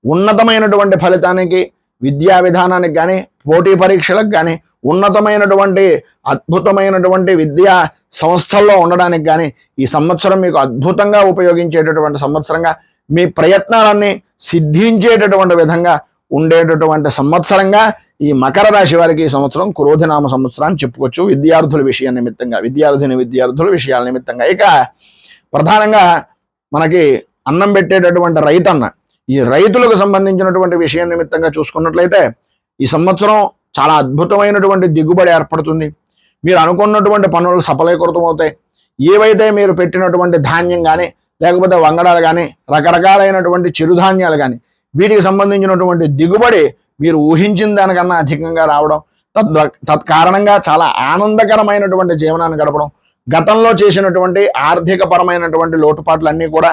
ఉన్నతమైనటువంటి ఫలితానికి, విద్యా విధానానికి కానీ, పోటీ పరీక్షలకు కానీ, ఉన్నతమైనటువంటి అద్భుతమైనటువంటి విద్యా సంస్థల్లో ఉండడానికి కానీ ఈ సంవత్సరం మీకు అద్భుతంగా ఉపయోగించేటటువంటి సంవత్సరంగా, మీ ప్రయత్నాలన్నీ సిద్ధించేటటువంటి విధంగా ఉండేటటువంటి సంవత్సరంగా ఈ మకర రాశి వారికి ఈ సంవత్సరం క్రోధినామ సంవత్సరాన్ని చెప్పుకోవచ్చు. విద్యార్థుల విషయం నిమిత్తంగా, విద్యార్థుల విషయాల నిమిత్తంగా. ఇక ప్రధానంగా మనకి అన్నం పెట్టేటటువంటి రైతన్న, ఈ రైతులకు సంబంధించినటువంటి విషయం నిమిత్తంగా చూసుకున్నట్లయితే ఈ సంవత్సరం చాలా అద్భుతమైనటువంటి దిగుబడి ఏర్పడుతుంది. మీరు అనుకున్నటువంటి పనులు సఫలీకృతం అవుతాయి. ఏవైతే మీరు పెట్టినటువంటి ధాన్యం కానీ, లేకపోతే వంగడాలు కానీ, రకరకాలైనటువంటి చిరుధాన్యాలు కానీ వీటికి సంబంధించినటువంటి దిగుబడి మీరు ఊహించిన దానికన్నా అధికంగా రావడం, తత్కారణంగా చాలా ఆనందకరమైనటువంటి జీవనాన్ని గడపడం, గతంలో చేసినటువంటి ఆర్థిక పరమైనటువంటి లోటుపాట్లన్నీ కూడా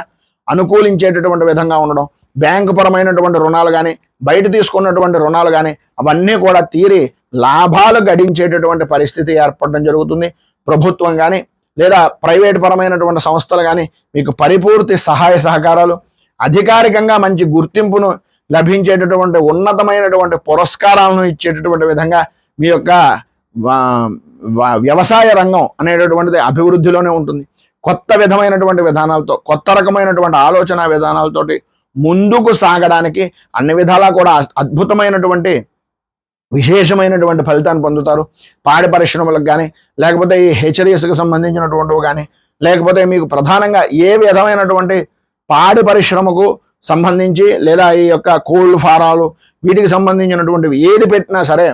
అనుకూలించేటటువంటి విధంగా ఉండడం, బ్యాంకు పరమైనటువంటి రుణాలు కానీ, బయట తీసుకున్నటువంటి రుణాలు కానీ అవన్నీ కూడా తీరి లాభాలు గడించేటటువంటి పరిస్థితి ఏర్పడడం జరుగుతుంది. ప్రభుత్వం కానీ లేదా ప్రైవేట్ పరమైనటువంటి సంస్థలు కానీ మీకు పరిపూర్తి సహాయ సహకారాలు, అధికారికంగా మంచి గుర్తింపును లభించేటటువంటి ఉన్నతమైనటువంటి పురస్కారాలను ఇచ్చేటటువంటి విధంగా మీ యొక్క వ్యవసాయ రంగం అనేటటువంటిది అభివృద్ధిలోనే ఉంటుంది. కొత్త విధమైనటువంటి విధానాలతో, కొత్త రకమైనటువంటి ఆలోచన విధానాలతోటి ముందుకు సాగడానికి అన్ని విధాలా కూడా అద్భుతమైనటువంటి విశేషమైనటువంటి ఫలితాన్ని పొందుతారు. పాడి పరిశ్రమలకు కానీ, లేకపోతే ఈ హెచ్చరీస్కి సంబంధించినటువంటివి కానీ, లేకపోతే మీకు ప్రధానంగా ఏ విధమైనటువంటి పాడి పరిశ్రమకు సంబంధించి లేదా ఈ యొక్క కోళ్ళు ఫారాలు వీటికి సంబంధించినటువంటివి ఏది పెట్టినా సరే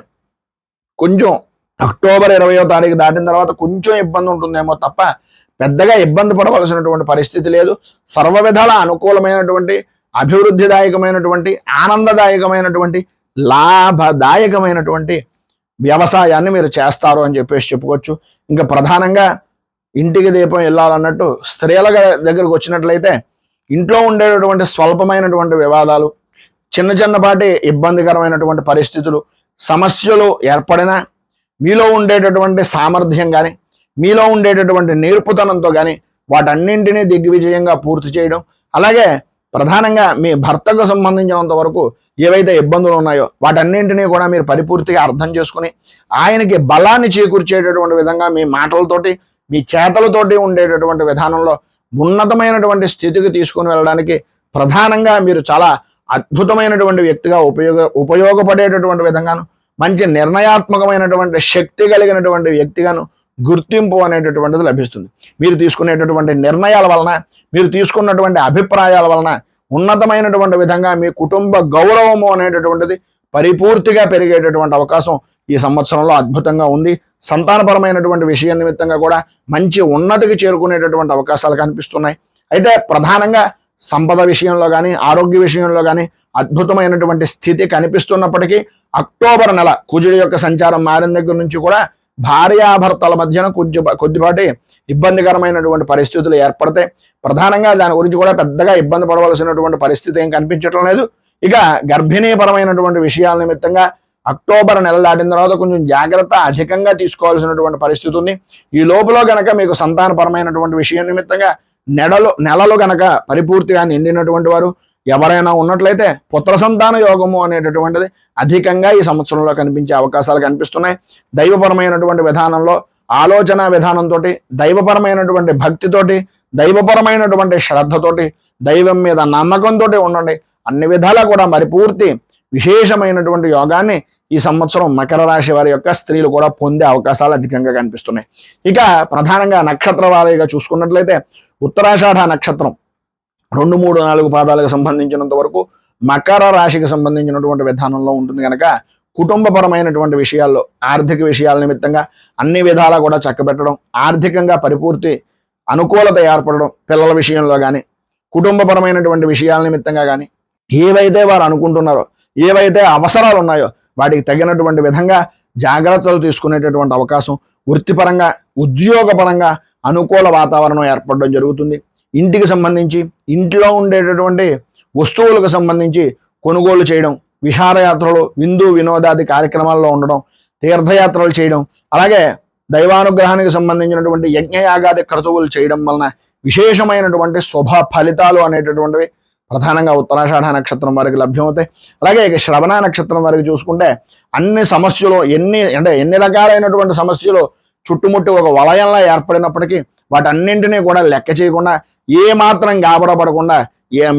కొంచెం అక్టోబర్ 20వ తారీఖు దాటిన తర్వాత కొంచెం ఇబ్బంది ఉంటుందేమో తప్ప పెద్దగా ఇబ్బంది పడవలసినటువంటి పరిస్థితి లేదు. సర్వ విధాల అనుకూలమైనటువంటి అభివృద్ధిదాయకమైనటువంటి ఆనందదాయకమైనటువంటి లాభదాయకమైనటువంటి వ్యవసాయాన్ని మీరు చేస్తారు అని చెప్పేసి చెప్పుకోవచ్చు. ఇంకా ప్రధానంగా ఇంటికి దీపం వెళ్ళాలన్నట్టు స్త్రీల దగ్గరకు వచ్చినట్లయితే ఇంట్లో ఉండేటటువంటి స్వల్పమైనటువంటి వివాదాలు, చిన్నపాటి ఇబ్బందికరమైనటువంటి పరిస్థితులు, సమస్యలు ఏర్పడినా మీలో ఉండేటటువంటి సామర్థ్యం కానీ మీలో ఉండేటటువంటి నేర్పుతనంతో కానీ వాటన్నింటినీ దిగ్విజయంగా పూర్తి చేయడం, అలాగే ప్రధానంగా మీ భర్తకు సంబంధించినంత వరకు ఏవైతే ఇబ్బందులు ఉన్నాయో వాటన్నింటినీ కూడా మీరు పరిపూర్తిగా అర్థం చేసుకుని ఆయనకి బలాన్ని చేకూర్చేటటువంటి విధంగా మీ మాటలతోటి మీ చేతలతోటి ఉండేటటువంటి విధానంలో ఉన్నతమైనటువంటి స్థితికి తీసుకుని వెళ్ళడానికి ప్రధానంగా మీరు చాలా అద్భుతమైనటువంటి వ్యక్తిగా ఉపయోగపడేటటువంటి విధంగాను మంచి నిర్ణయాత్మకమైనటువంటి శక్తి కలిగినటువంటి వ్యక్తిగాను గుర్తింపు అనేటటువంటిది లభిస్తుంది. మీరు తీసుకునేటటువంటి నిర్ణయాల వలన మీరు తీసుకున్నటువంటి అభిప్రాయాల వలన ఉన్నతమైనటువంటి విధంగా మీ కుటుంబ గౌరవము అనేటటువంటిది పరిపూర్తిగా పెరిగేటటువంటి అవకాశం ఈ సంవత్సరంలో అద్భుతంగా ఉంది. సంతానపరమైనటువంటి విషయం నిమిత్తంగా కూడా మంచి ఉన్నతికి చేరుకునేటటువంటి అవకాశాలు కనిపిస్తున్నాయి. అయితే ప్రధానంగా సంపద విషయంలో కానీ ఆరోగ్య విషయంలో కానీ అద్భుతమైనటువంటి స్థితి కనిపిస్తున్నప్పటికీ అక్టోబర్ నెల కుజుడి యొక్క సంచారం మారిన దగ్గర నుంచి కూడా భార్యాభర్తల మధ్యన కొద్దిపాటి ఇబ్బందికరమైనటువంటి పరిస్థితులు ఏర్పడతాయి. ప్రధానంగా దాని గురించి కూడా పెద్దగా ఇబ్బంది పడవలసినటువంటి పరిస్థితి ఏం కనిపించడం లేదు. ఇక గర్భిణీపరమైనటువంటి విషయాల నిమిత్తంగా అక్టోబర్ నెల దాటిన తర్వాత కొంచెం జాగ్రత్త అధికంగా తీసుకోవాల్సినటువంటి పరిస్థితి ఉంది. ఈ లోపల గనక మీకు సంతానపరమైనటువంటి విషయం నిమిత్తంగా నెలలు గనక పరిపూర్తిగా నిండినటువంటి వారు ఎవరైనా ఉన్నట్లయితే పుత్ర సంతాన యోగము అనేటటువంటిది అధికంగా ఈ సంవత్సరంలో కనిపించే అవకాశాలు కనిపిస్తున్నాయి. దైవపరమైనటువంటి విధానంలో ఆలోచన విధానంతో దైవపరమైనటువంటి భక్తితోటి దైవపరమైనటువంటి శ్రద్ధతోటి దైవం మీద నమ్మకంతో ఉండండి. అన్ని విధాలా కూడా పరిపూర్తి విశేషమైనటువంటి యోగాన్ని ఈ సంవత్సరం మకర రాశి వారి యొక్క స్త్రీలు కూడా పొందే అవకాశాలు అధికంగా కనిపిస్తున్నాయి. ఇక ప్రధానంగా నక్షత్ర వారీగా చూసుకున్నట్లయితే ఉత్తరాషాఢ నక్షత్రం 2, 3, 4 పాదాలకు సంబంధించినంత వరకు మకర రాశికి సంబంధించినటువంటి విధానంలో ఉంటుంది కనుక కుటుంబపరమైనటువంటి విషయాల్లో ఆర్థిక విషయాల నిమిత్తంగా అన్ని విధాలా కూడా చక్కబెట్టడం, ఆర్థికంగా పరిపూర్తి అనుకూలత ఏర్పడడం, పిల్లల విషయంలో కానీ కుటుంబపరమైనటువంటి విషయాల నిమిత్తంగా కానీ ఏవైతే వారు అనుకుంటున్నారో ఏవైతే అవసరాలు ఉన్నాయో వాటికి తగినటువంటి విధంగా జాగ్రత్తలు తీసుకునేటటువంటి అవకాశం, వృత్తిపరంగా ఉద్యోగపరంగా అనుకూల వాతావరణం ఏర్పడడం జరుగుతుంది. ఇంటికి సంబంధించి ఇంట్లో ఉండేటటువంటి వస్తువులకు సంబంధించి కొనుగోలు చేయడం, విహారయాత్రలు విందు వినోదాది కార్యక్రమాల్లో ఉండడం, తీర్థయాత్రలు చేయడం, అలాగే దైవానుగ్రహానికి సంబంధించినటువంటి యజ్ఞయాగాది క్రతువులు చేయడం వలన విశేషమైనటువంటి శుభ ఫలితాలు అనేటటువంటివి ప్రధానంగా ఉత్తరాషాఢ నక్షత్రం వారికి లభ్యమవుతాయి. అలాగే ఇక శ్రవణ నక్షత్రం వారికి చూసుకుంటే అన్ని సమస్యలు ఎన్ని రకాలైనటువంటి సమస్యలు చుట్టుముట్టి ఒక వలయంలా ఏర్పడినప్పటికీ వాటన్నింటినీ కూడా లెక్క చేయకుండా ఏ మాత్రం గాబరపడకుండా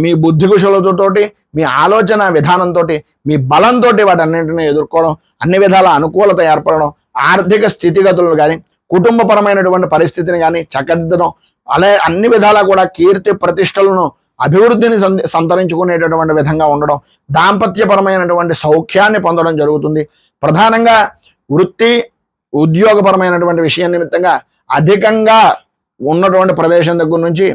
మీ బుద్ధి కుశలతోటి మీ ఆలోచన విధానంతో మీ బలంతో వాటన్నింటినీ ఎదుర్కోవడం, అన్ని విధాల అనుకూలత ఏర్పడడం, ఆర్థిక స్థితిగతులను కానీ కుటుంబపరమైనటువంటి పరిస్థితిని కానీ చక్కదిద్దడం, అలాగే అన్ని విధాలా కూడా కీర్తి ప్రతిష్టలను అభివృద్ధిని సంతరించుకునేటటువంటి విధంగా ఉండడం, దాంపత్యపరమైనటువంటి సౌఖ్యాన్ని పొందడం జరుగుతుంది. ప్రధానంగా వృత్తి ఉద్యోగపరమైనటువంటి విషయం నిమిత్తంగా అధికంగా ఉన్నటువంటి ప్రదేశం దగ్గర నుంచి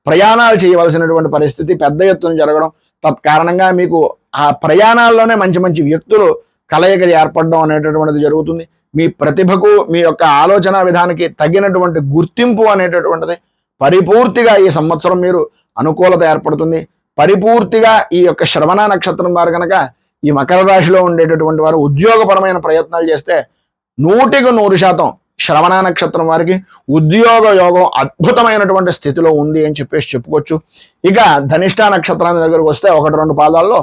ప్రయాణాలు చేయవలసినటువంటి పరిస్థితి పెద్ద ఎత్తున జరగడం, తత్కారణంగా మీకు ఆ ప్రయాణాల్లోనే మంచి మంచి వ్యక్తులు కలయిక ఏర్పడడం అనేటటువంటిది జరుగుతుంది. మీ ప్రతిభకు మీ యొక్క ఆలోచన విధానానికి తగినటువంటి గుర్తింపు అనేటటువంటిది పరిపూర్తిగా ఈ సంవత్సరం మీరు అనుకూలత ఏర్పడుతుంది. పరిపూర్తిగా ఈ యొక్క శ్రవణ నక్షత్రం వారు కనుక ఈ మకర రాశిలో ఉండేటటువంటి వారు ఉద్యోగపరమైన ప్రయత్నాలు చేస్తే 100% శ్రవణ నక్షత్రం వారికి ఉద్యోగ యోగం అద్భుతమైనటువంటి స్థితిలో ఉంది అని చెప్పేసి చెప్పుకోవచ్చు. ఇక ధనిష్ట నక్షత్రాన్ని దగ్గరకు వస్తే 1-2 పాదాల్లో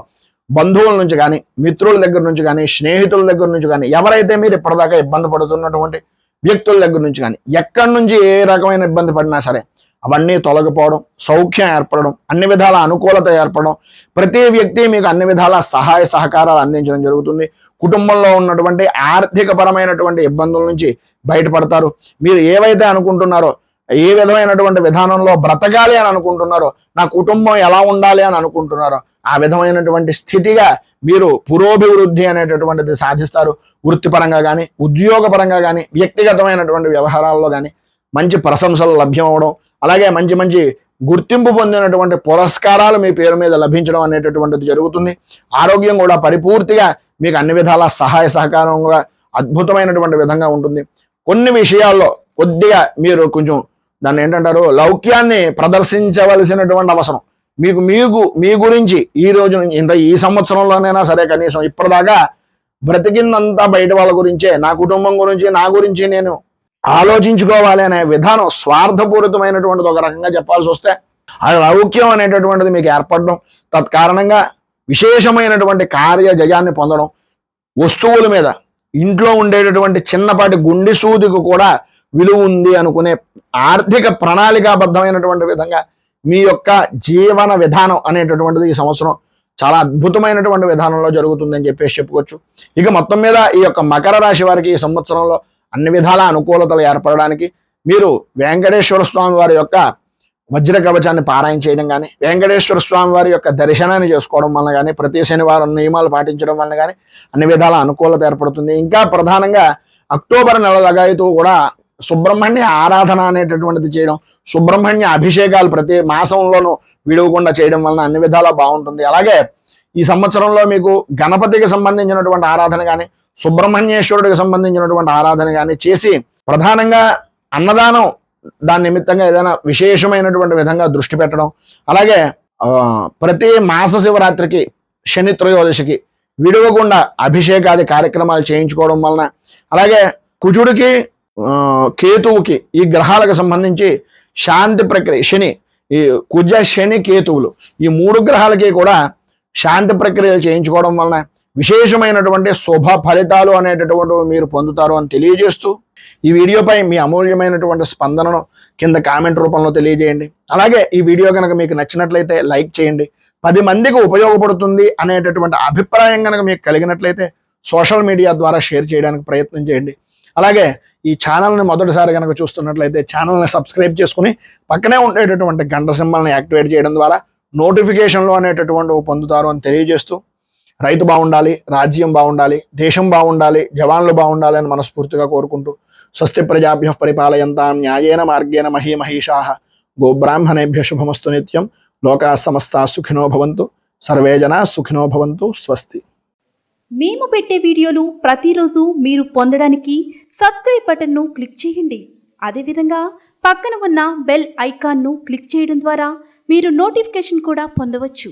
బంధువుల నుంచి కానీ మిత్రుల దగ్గర నుంచి కానీ స్నేహితుల దగ్గర నుంచి కానీ ఎవరైతే మీరు ఇప్పటిదాకా ఇబ్బంది పడుతున్నటువంటి వ్యక్తుల దగ్గర నుంచి కానీ ఎక్కడి నుంచి ఏ రకమైన ఇబ్బంది పడినా సరే అవన్నీ తొలగిపోవడం, సౌఖ్యం ఏర్పడడం, అన్ని విధాల అనుకూలత ఏర్పడడం, ప్రతి వ్యక్తి మీకు అన్ని విధాల సహాయ సహకారాలు అందించడం జరుగుతుంది. కుటుంబంలో ఉన్నటువంటి ఆర్థిక పరమైనటువంటి ఇబ్బందుల నుంచి బయటపడతారు. మీరు ఏవైతే అనుకుంటున్నారో ఏ విధమైనటువంటి విధానంలో బ్రతకాలి అని అనుకుంటున్నారో, నా కుటుంబం ఎలా ఉండాలి అని అనుకుంటున్నారో ఆ విధమైనటువంటి స్థితిగా మీరు పురోభివృద్ధి అనేటటువంటిది సాధిస్తారు. వృత్తిపరంగా కానీ, ఉద్యోగపరంగా కానీ, వ్యక్తిగతమైనటువంటి వ్యవహారాల్లో కానీ మంచి ప్రశంసలు లభ్యం అవడం, అలాగే మంచి మంచి గుర్తింపు పొందినటువంటి పురస్కారాలు మీ పేరు మీద లభించడం అనేటటువంటిది జరుగుతుంది. ఆరోగ్యం కూడా పరిపూర్తిగా మీకు అన్ని విధాల సహాయ సహకారంగా అద్భుతమైనటువంటి విధంగా ఉంటుంది. కొన్ని విషయాల్లో కొద్దిగా మీరు కొంచెం దాన్ని ఏంటంటారు, లౌక్యాన్ని ప్రదర్శించవలసినటువంటి అవసరం మీకు మీకు మీ గురించి ఈ రోజు ఇంత ఈ సంవత్సరంలోనైనా సరే కనీసం ఇప్పటిదాకా బ్రతికిందంతా బయట వాళ్ళ గురించే, నా కుటుంబం గురించి, నా గురించి నేను ఆలోచించుకోవాలి అనే విధానం స్వార్థపూరితమైనటువంటిది ఒక రకంగా చెప్పాల్సి వస్తే ఆ లౌక్యం అనేటటువంటిది మీకు ఏర్పడడం, తత్కారణంగా విశేషమైనటువంటి కార్య జయాన్ని పొందడం, వస్తువుల మీద ఇంట్లో ఉండేటటువంటి చిన్నపాటి గుండె సూదికి కూడా విలువ ఉంది అనుకునే ఆర్థిక ప్రణాళికాబద్ధమైనటువంటి విధంగా మీ యొక్క జీవన విధానం అనేటటువంటిది ఈ సంవత్సరం చాలా అద్భుతమైనటువంటి విధానంలో జరుగుతుందని చెప్పేసి చెప్పుకోవచ్చు. ఇక మొత్తం మీద ఈ యొక్క మకర రాశి వారికి ఈ సంవత్సరంలో అన్ని విధాల అనుకూలతలు ఏర్పడడానికి మీరు వెంకటేశ్వర స్వామి వారి యొక్క వజ్ర కవచాన్ని పారాయణ చేయడం కానీ, వెంకటేశ్వర స్వామి వారి యొక్క దర్శనాన్ని చేసుకోవడం వలన కానీ, ప్రతి శనివారం నియమాలు పాటించడం వలన కానీ అన్ని విధాల అనుకూలత ఏర్పడుతుంది. ఇంకా ప్రధానంగా అక్టోబర్ నెల లగాయతూ కూడా సుబ్రహ్మణ్య ఆరాధన అనేటటువంటిది చేయడం, సుబ్రహ్మణ్య అభిషేకాలు ప్రతి మాసంలోనూ విడవకుండా చేయడం వలన అన్ని విధాలా బాగుంటుంది. అలాగే ఈ సంవత్సరంలో మీకు గణపతికి సంబంధించినటువంటి ఆరాధన కానీ, సుబ్రహ్మణ్యేశ్వరుడికి సంబంధించినటువంటి ఆరాధన కానీ చేసి ప్రధానంగా అన్నదానం దాని నిమిత్తంగా ఏదైనా విశేషమైనటువంటి విధంగా దృష్టి పెట్టడం, అలాగే ప్రతి మాస శివరాత్రికి, శని త్రయోదశికి విడవకుండా అభిషేకాది కార్యక్రమాలు చేయించుకోవడం వలన, అలాగే కుజుడికి కేతువుకి ఈ గ్రహాలకు సంబంధించి శాంతి ప్రక్రియ, శని ఈ కుజ శని కేతువులు ఈ మూడు గ్రహాలకి కూడా శాంతి ప్రక్రియలు చేయించుకోవడం వలన విశేషమైనటువంటి శుభ ఫలితాలు అనేటటువంటివి మీరు పొందుతారు అని తెలియజేస్తూ ఈ వీడియోపై మీ అమూల్యమైనటువంటి స్పందనను కింద కామెంట్ రూపంలో తెలియజేయండి. అలాగే ఈ వీడియో కనుక మీకు నచ్చినట్లయితే లైక్ చేయండి. 10 మందికి ఉపయోగపడుతుంది అనేటటువంటి అభిప్రాయం కనుక మీకు కలిగినట్లయితే సోషల్ మీడియా ద్వారా షేర్ చేయడానికి ప్రయత్నం చేయండి. అలాగే ఈ ఛానల్ని మొదటిసారి కనుక చూస్తున్నట్లయితే ఛానల్ని సబ్స్క్రైబ్ చేసుకుని పక్కనే ఉండేటటువంటి గంట సింబల్ని యాక్టివేట్ చేయడం ద్వారా నోటిఫికేషన్లు అనేటటువంటివి పొందుతారు అని తెలియజేస్తూ రైతు బాగుండాలి, రాజ్యం బాగుండాలి, దేశం బాగుండాలి, జవాన్లు బాగుండాలి అని మనస్ఫూర్తిగా కోరుకుంటూ స్వస్తి ప్రజాభ్యః పరిపాలయంతాం న్యాయేన మార్గేణ మహీమహీషాః గోబ్రాహ్మణేభ్యః శుభమస్తు నిత్యం లోకాః సమస్తాః సుఖినో భవంతు సర్వే జనాః సుఖినో భవంతు. స్వస్తి. మేము పెట్టే వీడియోలు ప్రతిరోజు మీరు పొందడానికి సబ్స్క్రైబ్ బటన్ను క్లిక్ చేయండి. అదేవిధంగా పక్కన ఉన్న బెల్ ఐకాన్ను క్లిక్ చేయడం ద్వారా మీరు నోటిఫికేషన్ కూడా పొందవచ్చు.